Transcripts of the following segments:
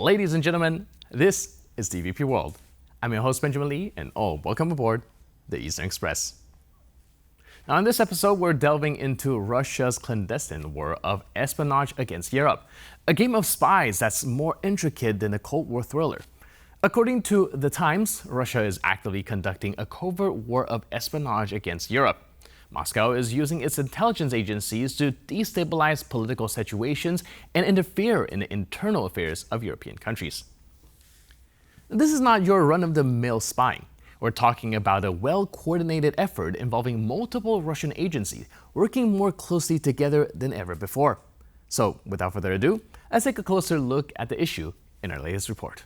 Ladies and gentlemen, this is DVP World. I'm your host Benjamin Lee, and welcome aboard the Eastern Express. Now in this episode, we're delving into Russia's clandestine war of espionage against Europe, a game of spies that's more intricate than a Cold War thriller. According to The Times, Russia is actively conducting a covert war of espionage against Europe. Moscow is using its intelligence agencies to destabilize political situations and interfere in the internal affairs of European countries. This is not your run-of-the-mill spying. We're talking about a well-coordinated effort involving multiple Russian agencies working more closely together than ever before. So, without further ado, let's take a closer look at the issue in our latest report.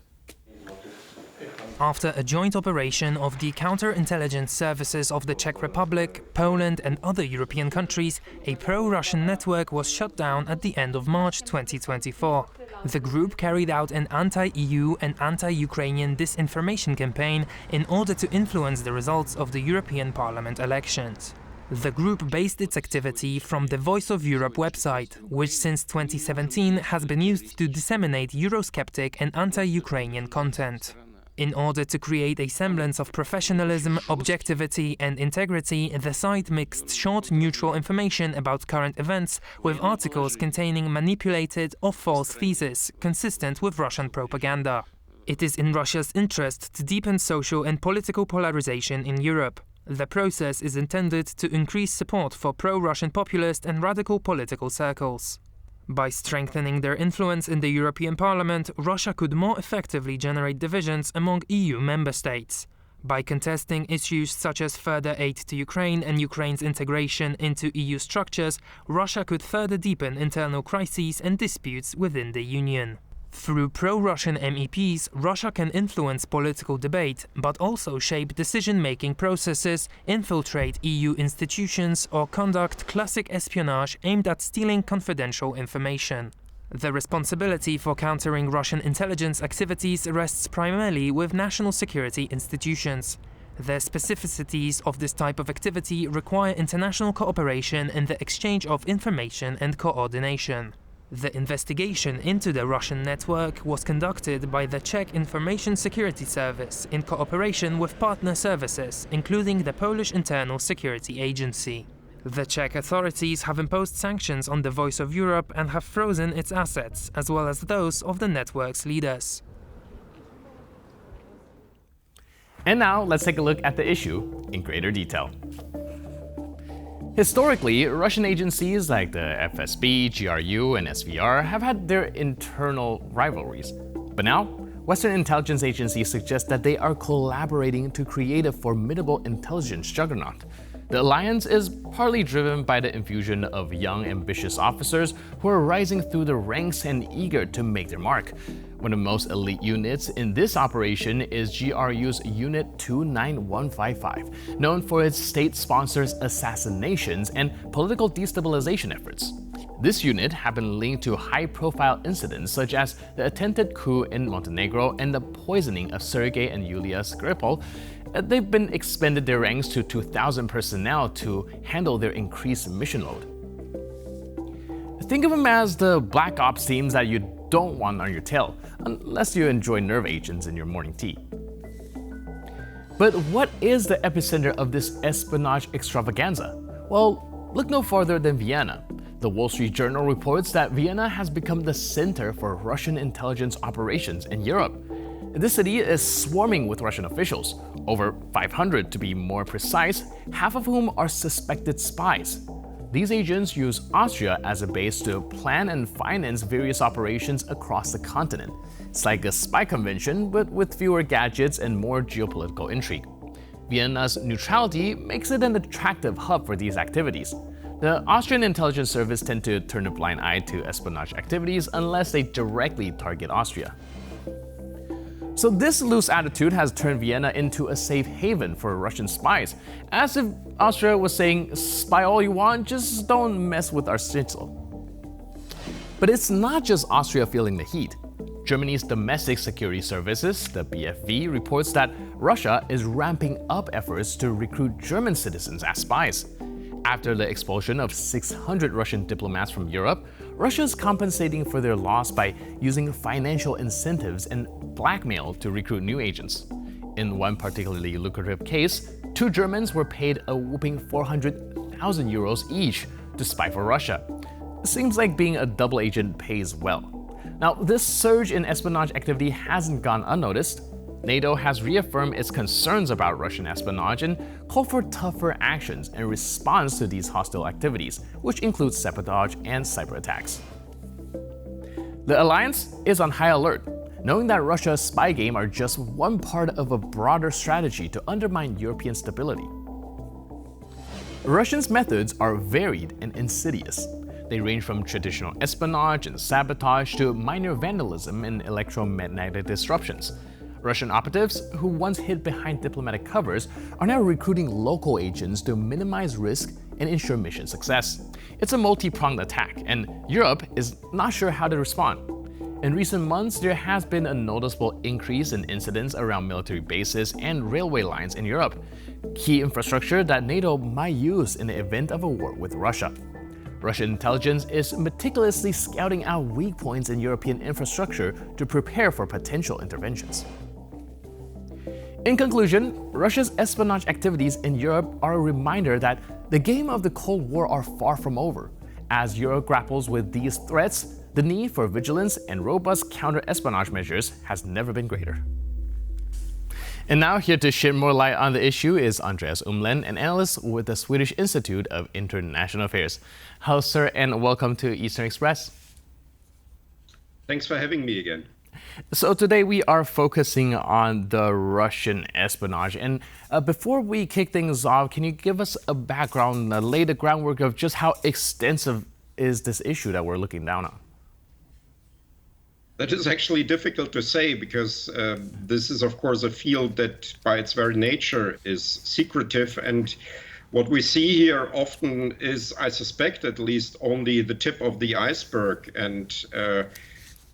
After a joint operation of the counterintelligence services of the Czech Republic, Poland and other European countries, a pro-Russian network was shut down at the end of March 2024. The group carried out an anti-EU and anti-Ukrainian disinformation campaign in order to influence the results of the European Parliament elections. The group based its activity from the Voice of Europe website, which since 2017 has been used to disseminate Eurosceptic and anti-Ukrainian content. In order to create a semblance of professionalism, objectivity and integrity, the site mixed short, neutral information about current events with articles containing manipulated or false theses consistent with Russian propaganda. It is in Russia's interest to deepen social and political polarization in Europe. The process is intended to increase support for pro-Russian populist and radical political circles. By strengthening their influence in the European Parliament, Russia could more effectively generate divisions among EU member states. By contesting issues such as further aid to Ukraine and Ukraine's integration into EU structures, Russia could further deepen internal crises and disputes within the Union. Through pro-Russian MEPs, Russia can influence political debate, but also shape decision-making processes, infiltrate EU institutions, or conduct classic espionage aimed at stealing confidential information. The responsibility for countering Russian intelligence activities rests primarily with national security institutions. The specificities of this type of activity require international cooperation in the exchange of information and coordination. The investigation into the Russian network was conducted by the Czech Information Security Service in cooperation with partner services, including the Polish Internal Security Agency. The Czech authorities have imposed sanctions on the Voice of Europe and have frozen its assets, as well as those of the network's leaders. And now, let's take a look at the issue in greater detail. Historically, Russian agencies like the FSB, GRU, and SVR have had their internal rivalries. But now, Western intelligence agencies suggest that they are collaborating to create a formidable intelligence juggernaut. The alliance is partly driven by the infusion of young, ambitious officers who are rising through the ranks and eager to make their mark. One of the most elite units in this operation is GRU's Unit 29155, known for its state-sponsored assassinations and political destabilization efforts. This unit have been linked to high-profile incidents such as the attempted coup in Montenegro and the poisoning of Sergei and Yulia Skripal. They've been expanded their ranks to 2,000 personnel to handle their increased mission load. Think of them as the black ops teams that you don't want on your tail, unless you enjoy nerve agents in your morning tea. But what is the epicenter of this espionage extravaganza? Well, look no farther than Vienna. The Wall Street Journal reports that Vienna has become the center for Russian intelligence operations in Europe. This city is swarming with Russian officials, over 500 to be more precise, half of whom are suspected spies. These agents use Austria as a base to plan and finance various operations across the continent. It's like a spy convention, but with fewer gadgets and more geopolitical intrigue. Vienna's neutrality makes it an attractive hub for these activities. The Austrian intelligence service tend to turn a blind eye to espionage activities unless they directly target Austria. So this loose attitude has turned Vienna into a safe haven for Russian spies, as if Austria was saying, spy all you want, just don't mess with our schnitzel. But it's not just Austria feeling the heat. Germany's Domestic Security Services, the BFV, reports that Russia is ramping up efforts to recruit German citizens as spies. After the expulsion of 600 Russian diplomats from Europe, Russia's compensating for their loss by using financial incentives and blackmail to recruit new agents. In one particularly lucrative case, 2 Germans were paid a whopping 400,000 euros each to spy for Russia. It seems like being a double agent pays well. Now, this surge in espionage activity hasn't gone unnoticed. NATO has reaffirmed its concerns about Russian espionage and called for tougher actions in response to these hostile activities, which includes sabotage and cyber attacks. The alliance is on high alert, knowing that Russia's spy game are just one part of a broader strategy to undermine European stability. Russians' methods are varied and insidious. They range from traditional espionage and sabotage to minor vandalism and electromagnetic disruptions. Russian operatives, who once hid behind diplomatic covers, are now recruiting local agents to minimize risk and ensure mission success. It's a multi-pronged attack, and Europe is not sure how to respond. In recent months, there has been a noticeable increase in incidents around military bases and railway lines in Europe, key infrastructure that NATO might use in the event of a war with Russia. Russian intelligence is meticulously scouting out weak points in European infrastructure to prepare for potential interventions. In conclusion, Russia's espionage activities in Europe are a reminder that the game of the Cold War are far from over. As Europe grapples with these threats, the need for vigilance and robust counter-espionage measures has never been greater. And now, here to shed more light on the issue is Andreas Umlen, an analyst with the Swedish Institute of International Affairs. Hello, sir, and welcome to Eastern Express. Thanks for having me again. So today we are focusing on the Russian espionage. And before we kick things off, can you give us a background, lay the groundwork of just how extensive is this issue that we're looking down on? That is actually difficult to say because this is, of course, a field that by its very nature is secretive. And what we see here often is, I suspect at least, only the tip of the iceberg. And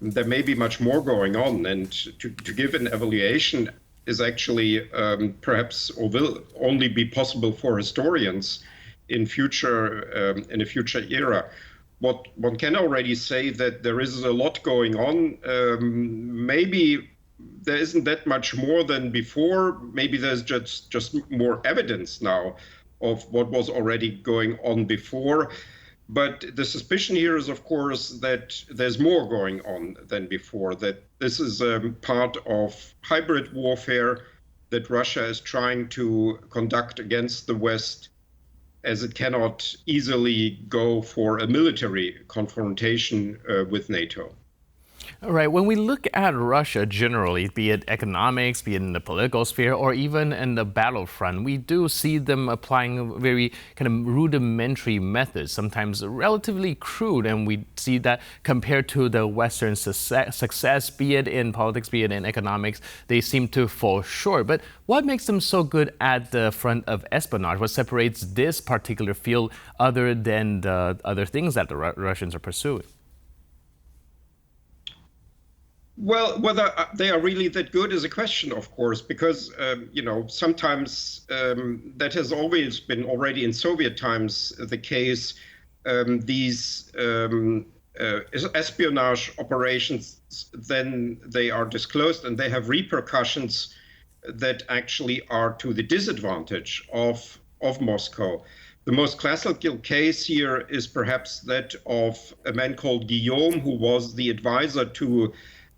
there may be much more going on. And to give an evaluation is actually perhaps or will only be possible for historians in a future era. What one can already say that there is a lot going on. Maybe there isn't that much more than before. Maybe there's just more evidence now of what was already going on before. But the suspicion here is, of course, that there's more going on than before, that this is part of hybrid warfare that Russia is trying to conduct against the West, as it cannot easily go for a military confrontation with NATO. All right, when we look at Russia generally, be it economics, be it in the political sphere, or even in the battlefront, we do see them applying very kind of rudimentary methods, sometimes relatively crude, and we see that compared to the Western success, be it in politics, be it in economics, they seem to fall short. But what makes them so good at the front of espionage? What separates this particular field other than the other things that the Russians are pursuing? Well, whether they are really that good is a question, of course, because, sometimes that has always been already in Soviet times the case. These espionage operations, then they are disclosed and they have repercussions that actually are to the disadvantage of Moscow. The most classical case here is perhaps that of a man called Guillaume, who was the advisor to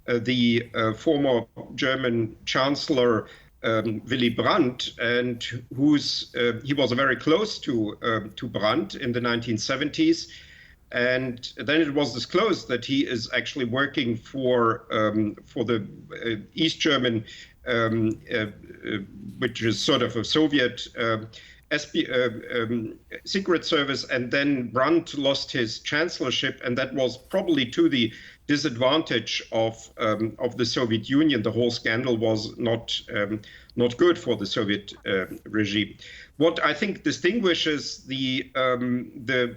the former German Chancellor Willy Brandt, and he was very close to Brandt in the 1970s. And then it was disclosed that he is actually working for the East German, which is sort of a Soviet secret service, and then Brandt lost his chancellorship, and that was probably to the disadvantage of the Soviet Union. The whole scandal was not good for the Soviet regime. What I think distinguishes the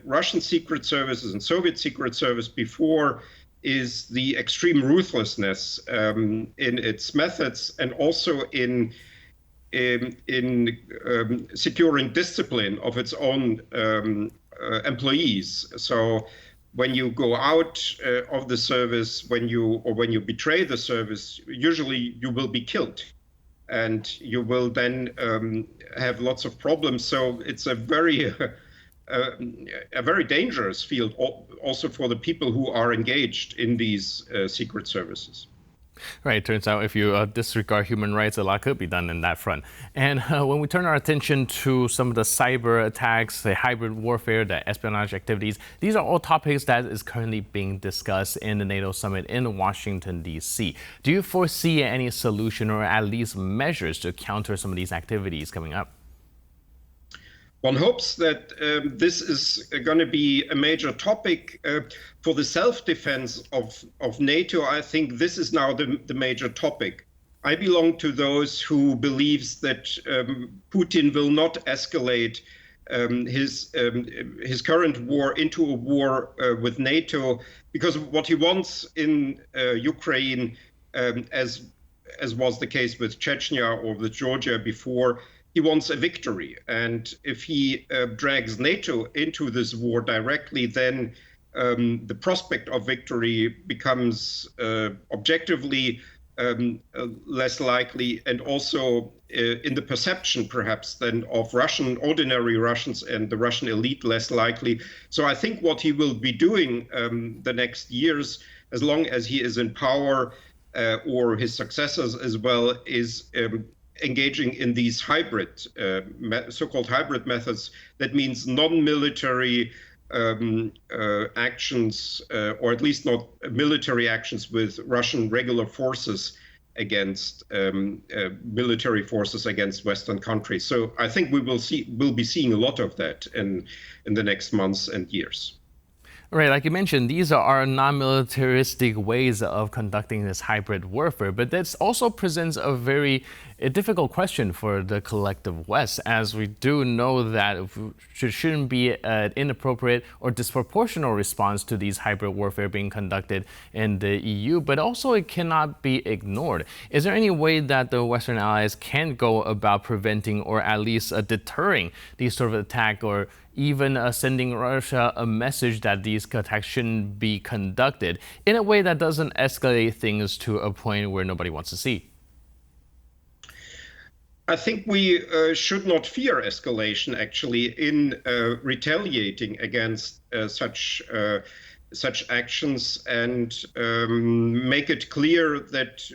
Russian secret services and Soviet secret service before is the extreme ruthlessness in its methods, and also in securing discipline of its own employees. So when you go out of the service, when you betray the service, usually you will be killed, and you will then have lots of problems. So it's a very dangerous field, also for the people who are engaged in these secret services. Right, it turns out if you disregard human rights, a lot could be done in that front. And when we turn our attention to some of the cyber attacks, the hybrid warfare, the espionage activities, these are all topics that is currently being discussed in the NATO summit in Washington, D.C. Do you foresee any solution or at least measures to counter some of these activities coming up? One hopes that this is going to be a major topic for the self-defense of NATO. I think this is now the major topic. I belong to those who believes that Putin will not escalate his current war into a war with NATO, because what he wants in Ukraine, as was the case with Chechnya or with Georgia before, he wants a victory. And if he drags NATO into this war directly, then the prospect of victory becomes objectively less likely, and also in the perception perhaps then of ordinary Russians and the Russian elite less likely. So I think what he will be doing the next years, as long as he is in power, or his successors as well, is engaging in these so-called hybrid methods. That means non-military actions, or at least not military actions with Russian regular forces against military forces against Western countries. So I think we'll be seeing a lot of that in the next months and years. Right, like you mentioned, these are non-militaristic ways of conducting this hybrid warfare, but this also presents a very difficult question for the collective West, as we do know that it shouldn't be an inappropriate or disproportional response to these hybrid warfare being conducted in the EU, but also it cannot be ignored. Is there any way that the Western allies can go about preventing or at least deterring these sort of attack, or even sending Russia a message that these attacks shouldn't be conducted in a way that doesn't escalate things to a point where nobody wants to see? I think we should not fear escalation, actually, in retaliating against such actions, and make it clear that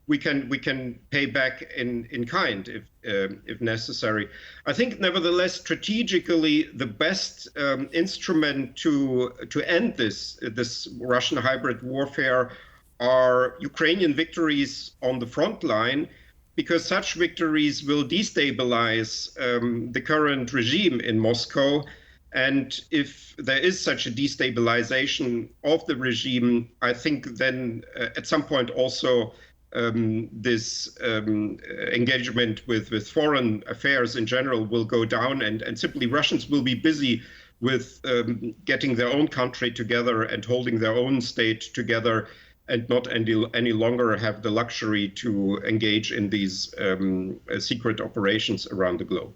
we can pay back in kind if necessary. I think, nevertheless, strategically, the best instrument to end this Russian hybrid warfare are Ukrainian victories on the front line, because such victories will destabilize the current regime in Moscow. And if there is such a destabilization of the regime, I think then at some point also this engagement with foreign affairs in general will go down, and simply Russians will be busy with getting their own country together and holding their own state together, and not any longer have the luxury to engage in these secret operations around the globe.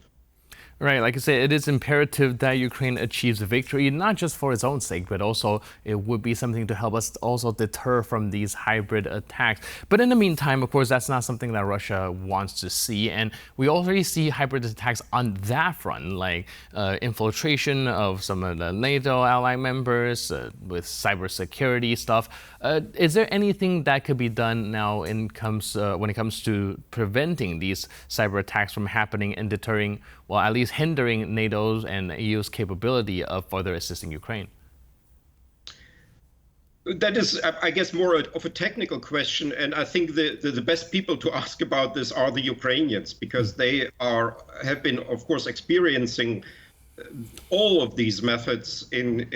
Right, like I said, it is imperative that Ukraine achieves a victory, not just for its own sake, but also it would be something to help us also deter from these hybrid attacks. But in the meantime, of course, that's not something that Russia wants to see. And we already see hybrid attacks on that front, like infiltration of some of the NATO ally members with cybersecurity stuff. Is there anything that could be done now when it comes to preventing these cyber attacks from happening and deterring, well, at least hindering NATO's and EU's capability of further assisting Ukraine? That is, I guess, more of a technical question, and I think the best people to ask about this are the Ukrainians, because they have been, of course, experiencing all of these methods in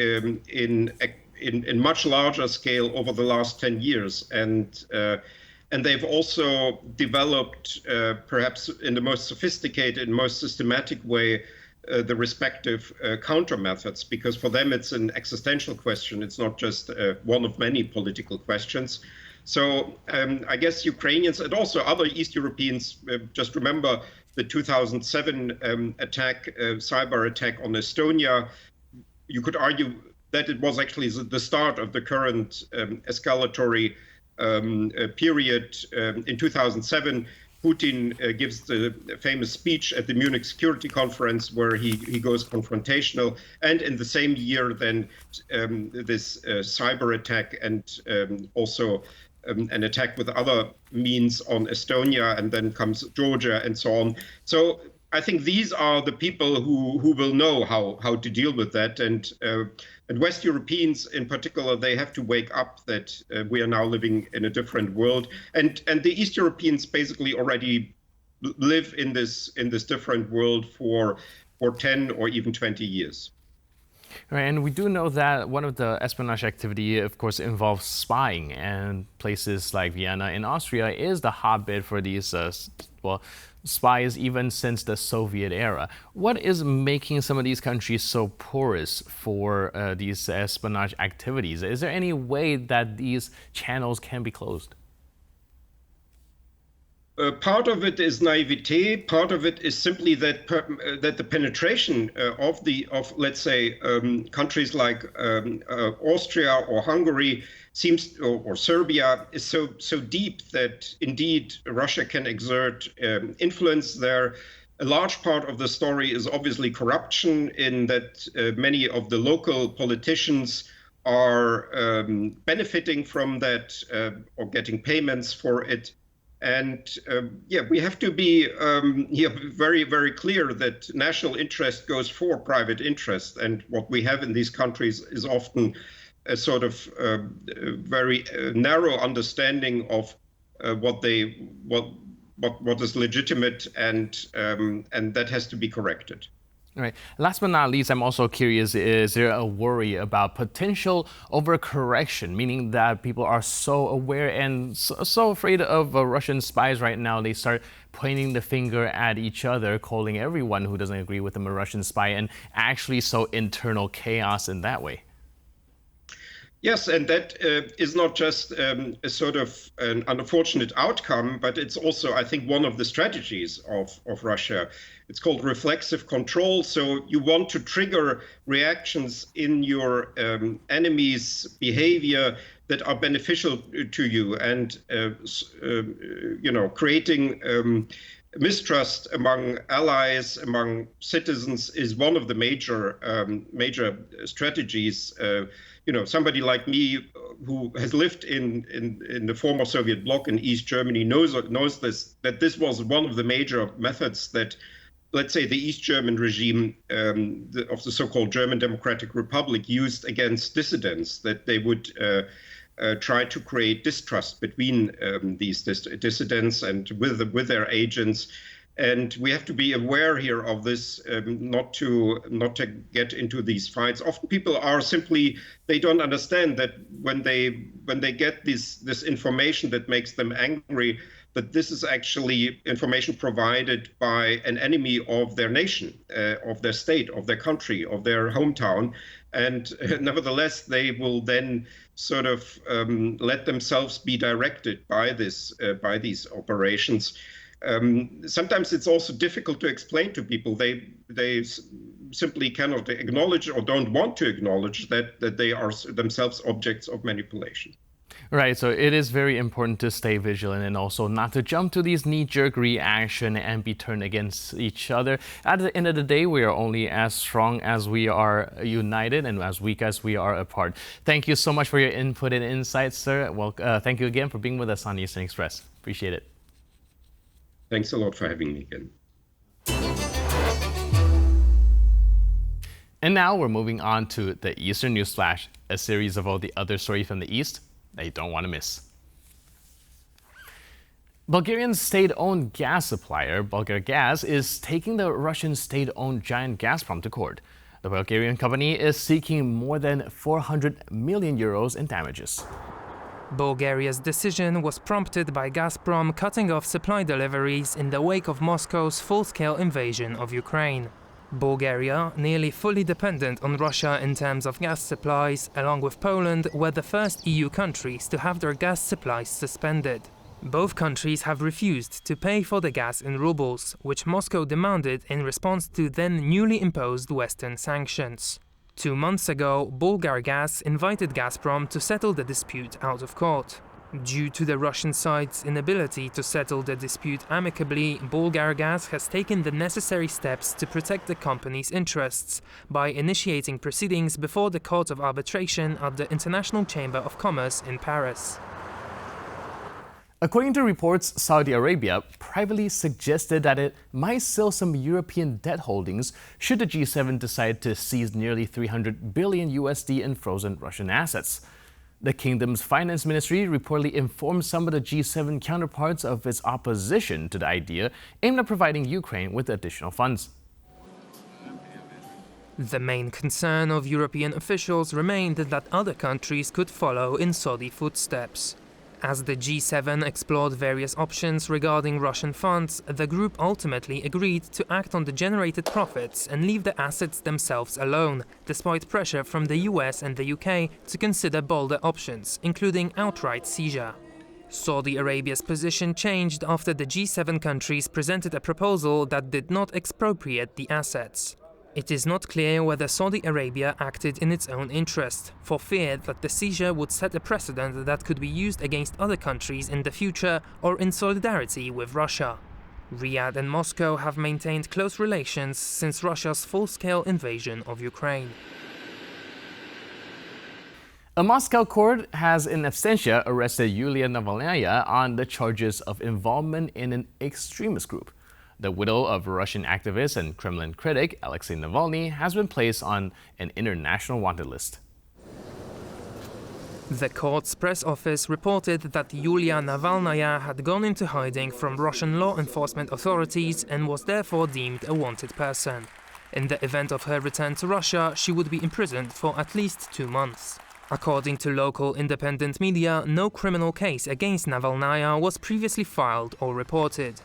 much larger scale over the last 10 years, and they've also developed, perhaps in the most sophisticated, most systematic way, the respective counter methods, because for them it's an existential question. It's not just one of many political questions. So I guess Ukrainians and also other East Europeans, just remember the 2007 cyber attack on Estonia. You could argue that it was actually the start of the current escalatory period. In 2007, Putin gives the famous speech at the Munich Security Conference where he goes confrontational. And in the same year, then this cyber attack and also an attack with other means on Estonia, and then comes Georgia and so on. So I think these are the people who will know how to deal with that. And West Europeans in particular, they have to wake up that we are now living in a different world. And the East Europeans basically already live in this different world for 10 or even 20 years. Right, and we do know that one of the espionage activity, of course, involves spying, and places like Vienna in Austria is the hotbed for these, spies even since the Soviet era. What is making some of these countries so porous for these espionage activities? Is there any way that these channels can be closed? Part of it is naivete. Part of it is simply that that the penetration of let's say countries like Austria or Hungary seems or Serbia is so deep that indeed Russia can exert influence there. A large part of the story is obviously corruption, in that many of the local politicians are benefiting from that or getting payments for it. And we have to be very, very clear that national interest goes for private interest. And what we have in these countries is often a sort of very narrow understanding of what is legitimate, and that has to be corrected. All right. Last but not least, I'm also curious, is there a worry about potential overcorrection, meaning that people are so aware and so afraid of Russian spies right now, they start pointing the finger at each other, calling everyone who doesn't agree with them a Russian spy, and actually so internal chaos in that way? Yes, and that is not just a sort of an unfortunate outcome, but it's also, I think, one of the strategies of Russia. It's called reflexive control. So you want to trigger reactions in your enemy's behavior that are beneficial to you, and creating mistrust among allies, among citizens, is one of the major strategies. Somebody like me who has lived in the former Soviet bloc in East Germany knows that this was one of the major methods that, let's say, the East German regime of the so-called German Democratic Republic used against dissidents, that they would try to create distrust between these dissidents and with their agents. And we have to be aware here of this, not to get into these fights. Often people are simply, they don't understand that when they get this information that makes them angry, that this is actually information provided by an enemy of their nation, of their state, of their country, of their hometown. And nevertheless, they will then sort of let themselves be directed by these operations. Sometimes it's also difficult to explain to people. They simply cannot acknowledge or don't want to acknowledge that they are themselves objects of manipulation. Right, so it is very important to stay vigilant and also not to jump to these knee-jerk reaction and be turned against each other. At the end of the day, we are only as strong as we are united and as weak as we are apart. Thank you so much for your input and insights, sir. Well, thank you again for being with us on Eastern Express. Appreciate it. Thanks a lot for having me again. And now we're moving on to the Eastern News Flash, a series of all the other stories from the East that you don't want to miss. Bulgarian state-owned gas supplier Bulgargas is taking the Russian state-owned giant Gazprom to court. The Bulgarian company is seeking more than 400 million euros in damages. Bulgaria's decision was prompted by Gazprom cutting off supply deliveries in the wake of Moscow's full-scale invasion of Ukraine. Bulgaria, nearly fully dependent on Russia in terms of gas supplies, along with Poland, were the first EU countries to have their gas supplies suspended. Both countries have refused to pay for the gas in rubles, which Moscow demanded in response to then newly imposed Western sanctions. 2 months ago, Bulgargas invited Gazprom to settle the dispute out of court. Due to the Russian side's inability to settle the dispute amicably, Bulgargas has taken the necessary steps to protect the company's interests by initiating proceedings before the Court of Arbitration at the International Chamber of Commerce in Paris. According to reports, Saudi Arabia privately suggested that it might sell some European debt holdings should the G7 decide to seize nearly 300 billion USD in frozen Russian assets. The kingdom's finance ministry reportedly informed some of the G7 counterparts of its opposition to the idea, aimed at providing Ukraine with additional funds. The main concern of European officials remained that other countries could follow in Saudi footsteps. As the G7 explored various options regarding Russian funds, the group ultimately agreed to act on the generated profits and leave the assets themselves alone, despite pressure from the US and the UK to consider bolder options, including outright seizure. Saudi Arabia's position changed after the G7 countries presented a proposal that did not expropriate the assets. It is not clear whether Saudi Arabia acted in its own interest, for fear that the seizure would set a precedent that could be used against other countries in the future or in solidarity with Russia. Riyadh and Moscow have maintained close relations since Russia's full-scale invasion of Ukraine. A Moscow court has in absentia arrested Yulia Navalnaya on the charges of involvement in an extremist group. The widow of Russian activist and Kremlin critic Alexei Navalny has been placed on an international wanted list. The court's press office reported that Yulia Navalnaya had gone into hiding from Russian law enforcement authorities and was therefore deemed a wanted person. In the event of her return to Russia, she would be imprisoned for at least 2 months. According to local independent media, no criminal case against Navalnaya was previously filed or reported.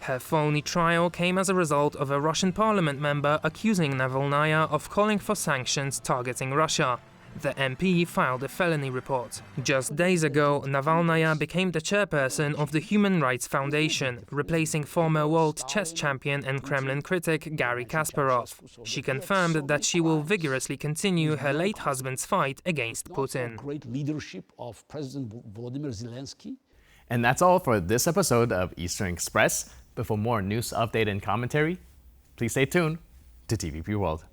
Her phony trial came as a result of a Russian parliament member accusing Navalnaya of calling for sanctions targeting Russia. The MP filed a felony report. Just days ago, Navalnaya became the chairperson of the Human Rights Foundation, replacing former world chess champion and Kremlin critic Garry Kasparov. She confirmed that she will vigorously continue her late husband's fight against Putin. Great leadership of President Volodymyr Zelensky. And that's all for this episode of Eastern Express. But for more news, update, and commentary, please stay tuned to TVP World.